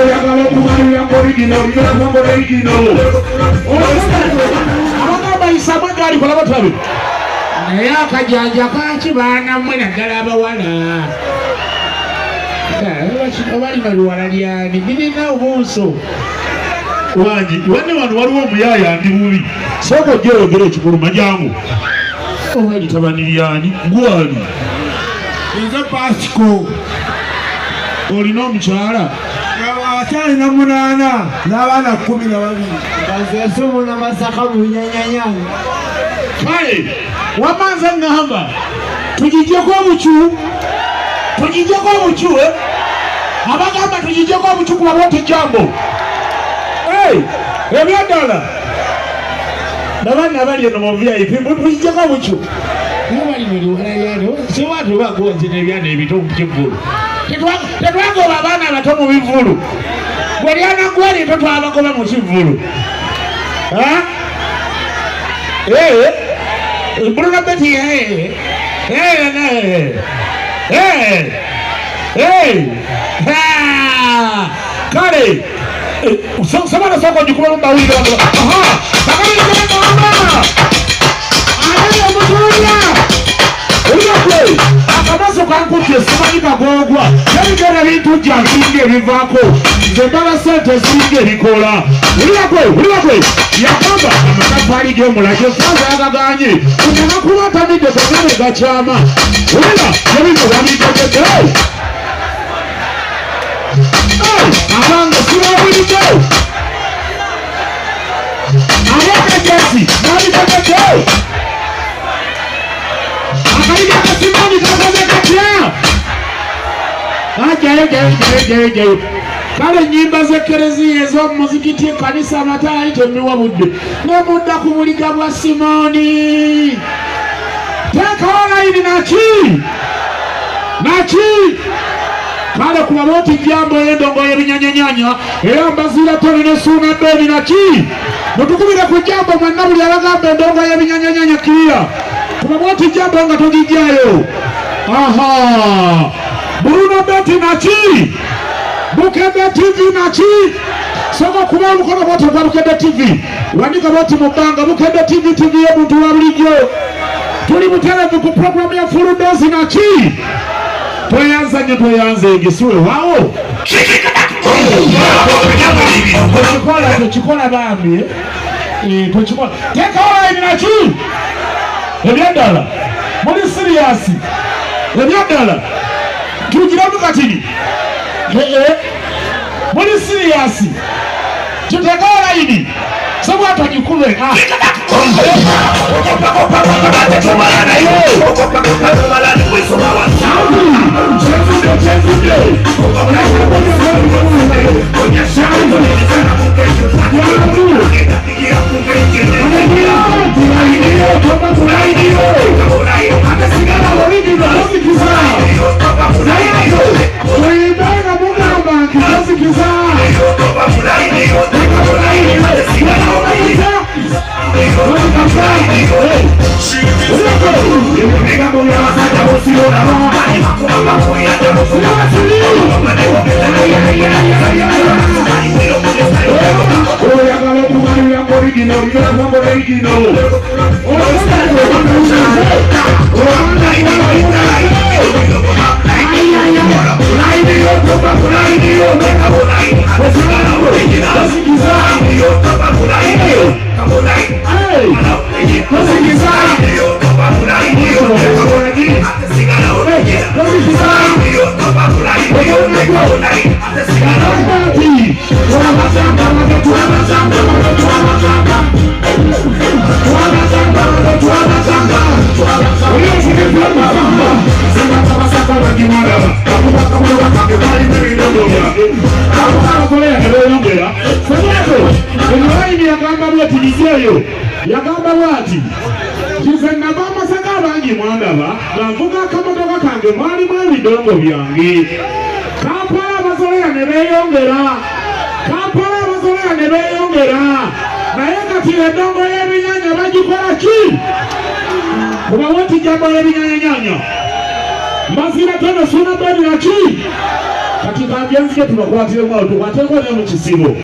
oyagala okumalira original olinamu original abagamba isamu egaali kola batabe naye akajanja kakibaana mmwe naddala abawala bali baluwala lyani nirina obuuso wangi wanne wano waliwo omuyaya ndi bubi sooka ojjeyogera ekikuluma jangu owali tabaniryani gwali nze pasiko olina omukyala akyalina 8 n'abaana 12 bazesumuna masaka mu nyanyanyanya kale wamanza ngamba tugijjeko obucu abagamba tugijjeko obucu kuba bote jambo ebyaddala nabaana abali eno mu VIP tugijjeko obucu siwatubagonzi n'ebyana ebito mu kivulu tetwagoba abaana abato mu bivulu gweryana gwali totwabagoba mu kivulu Bruno Betty kale samana soko jukuma mbawili aha bakali mama ali omutulia ulakwe akamaso kankutte simanyi kagogwa yabigera bintu jansinga ebivako zembala sente singa ebikola ulakwe yakamba amatafali gyomulajo saza yagaganye kunyana kubatamidde gagane gakyama ulira yabino wamitegete abanga sibabulidde abakajjansi nabitegete akaliga kasimani kakoze katya ajayo kale ennyimba z'ekereziya ez'omuzikiti ekanisa amataali temiwabudde nemudda ku buliga bwa Simoni teekawo layini naki kale kuba booti jambo y'endongo y'ebinyanyanyanya era Mbaziira Tonny ne Suuna Beni naki mutukubire ku jambo mwenna buli abagamba endongo y'ebinyanyanyanya kirira kuba booti jambo nga togijjayo aha Bruno Betty naki Bukede TV naki soko kuba mukono bote kwa Bukede TV wandika bote mubanga Bukede TV y'omuntu wa bulijjo tuli mutelevu ku program ya Full Dose naki tweyanze egisiwe waawo tukikola bambi tukikola teka online naki ebyaddala muli serious ebyaddala tugiramu katini muli serious tuteka online sobwata jikube yagamba bwati kize nava amasaka abangi mwandaba ganvuga akamotoka kange mwalimu ebidongo byange Kampala abazolera ne beeyongera naye kati endongo y'ebinyanya bagikola ki kuba wati jambo y'ebinyanyanya Mbaziira Tonny Suuna Beni naki kati Kajjansi tubakwatire mwawo tukwatire mu kisibo